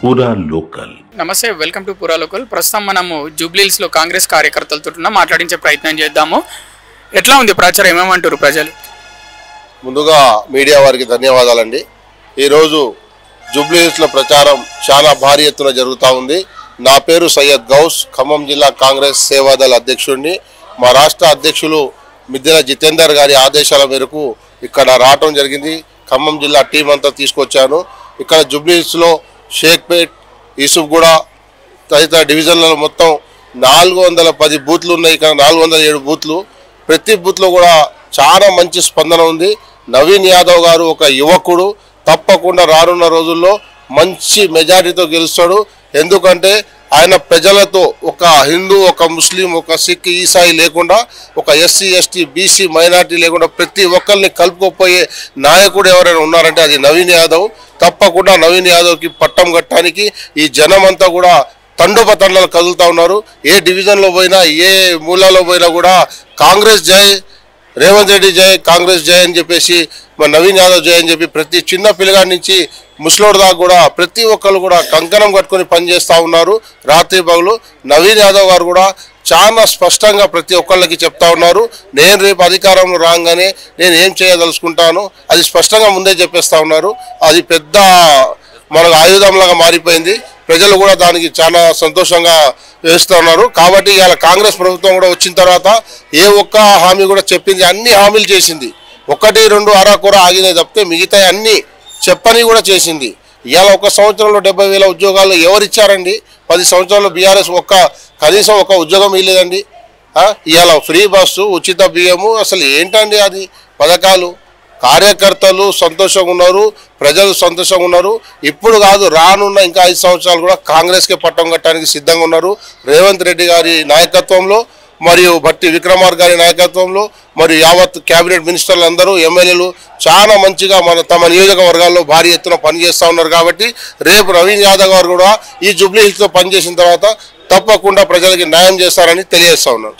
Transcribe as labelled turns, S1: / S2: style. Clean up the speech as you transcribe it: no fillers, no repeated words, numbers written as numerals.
S1: పూరా లోకల్.
S2: నమస్తే, welcome to పూరా లోకల్. ప్రస్తుతం మనము జూబ్లీహిల్స్లో కాంగ్రెస్ కార్యకర్తలతో మాట్లాడించే ప్రయత్నం చేద్దాము. ఎట్లా ఉంది ప్రచారం, ఏమేమంటారు ప్రజలు?
S3: ముందుగా మీడియా వారికి ధన్యవాదాలండి. ఈరోజు జూబ్లీహిల్స్లో ప్రచారం చాలా భారీ ఎత్తున జరుగుతూ ఉంది. నా పేరు సయ్యద్ గౌస్, ఖమ్మం జిల్లా కాంగ్రెస్ సేవాదళ అధ్యక్షుడిని. మా రాష్ట్ర అధ్యక్షులు మిద్దెల జితేందర్ గారి ఆదేశాల మేరకు ఇక్కడ రావటం జరిగింది. ఖమ్మం జిల్లా టీం అంతా తీసుకొచ్చాను. ఇక్కడ జూబ్లీహిల్స్లో షేక్పేట్, యూసుఫ్గూడ తదితర డివిజన్లలో మొత్తం 410 బూత్లు ఉన్నాయి. ఇక్కడ 407 బూత్లు. ప్రతి బూత్లో కూడా చాలా మంచి స్పందన ఉంది. నవీన్ యాదవ్ గారు ఒక యువకుడు, తప్పకుండా రానున్న రోజుల్లో మంచి మెజారిటీతో గెలుస్తాడు. ఎందుకంటే ఆయన ప్రజలతో ఒక హిందూ, ఒక ముస్లిం, ఒక సిక్, ఈసాయి లేకుండా, ఒక ఎస్సీ, ఎస్టీ, బీసీ, మైనార్టీ లేకుండా ప్రతి ఒక్కరిని కలుపుకోపోయే నాయకుడు ఎవరైనా ఉన్నారంటే అది నవీన్ యాదవ్. తప్పకుండా నవీన్ యాదవ్కి పట్టం కట్టడానికి ఈ జనం అంతా కూడా తండోపతండాలు కదులుతూ ఉన్నారు. ఏ డివిజన్లో పోయినా, ఏ మూలలో పోయినా కూడా కాంగ్రెస్ జై, రేవంత్ రెడ్డి జై, కాంగ్రెస్ జై అని చెప్పేసి, నవీన్ యాదవ్ జై అని చెప్పి ప్రతి చిన్న పిల్లగాడి నుంచి ముసలోడు దాకా కూడా ప్రతి ఒక్కరు కూడా కంకణం కట్టుకొని పనిచేస్తూ ఉన్నారు రాత్రి పగలు. నవీన్ యాదవ్ గారు కూడా చాలా స్పష్టంగా ప్రతి ఒక్కళ్ళకి చెప్తా ఉన్నారు, నేను రేపు అధికారంలో రాగానే నేను ఏం చేయదలుచుకుంటాను అది స్పష్టంగా ముందే చెప్పేస్తూ ఉన్నారు. అది పెద్ద మనకు ఆయుధంలాగా మారిపోయింది. ప్రజలు కూడా దానికి చాలా సంతోషంగా వేస్తూ ఉన్నారు. కాబట్టి ఇవాళ కాంగ్రెస్ ప్రభుత్వం కూడా వచ్చిన తర్వాత ఏ ఒక్క హామీ కూడా చెప్పింది అన్ని హామీలు చేసింది. 1-2 అరాకొర ఆగినాయి తప్పితే మిగతా అన్ని చెప్పని కూడా చేసింది. ఇవాళ 1 సంవత్సరంలో 70,000 ఉద్యోగాలు ఎవరు ఇచ్చారండి? 10 సంవత్సరాల్లో బీఆర్ఎస్ కనీసం ఒక ఉద్యోగం ఇవ్వలేదండి. ఇవాళ ఫ్రీ బస్సు, ఉచిత బియ్యము, అసలు ఏంటండి అది పథకాలు? కార్యకర్తలు సంతోషంగా ఉన్నారు, ప్రజలు సంతోషంగా ఉన్నారు. ఇప్పుడు కాదు, రానున్న ఇంకా 5 సంవత్సరాలు కూడా కాంగ్రెస్కే పట్టం కట్టడానికి సిద్ధంగా ఉన్నారు. రేవంత్ రెడ్డి గారి నాయకత్వంలో మరియు భట్టి విక్రమార్క గారి నాయకత్వంలో మరియు యావత్ క్యాబినెట్ మినిస్టర్లు అందరూ, ఎమ్మెల్యేలు చాలా మంచిగా తమ నియోజకవర్గాల్లో భారీ ఎత్తున పనిచేస్తూ ఉన్నారు. కాబట్టి రేపు నవీన్ యాదవ్ గారు కూడా ఈ జూబ్లీహిల్స్లో పనిచేసిన తర్వాత తప్పకుండా ప్రజలకి న్యాయం చేస్తారని తెలియజేస్తూ ఉన్నారు.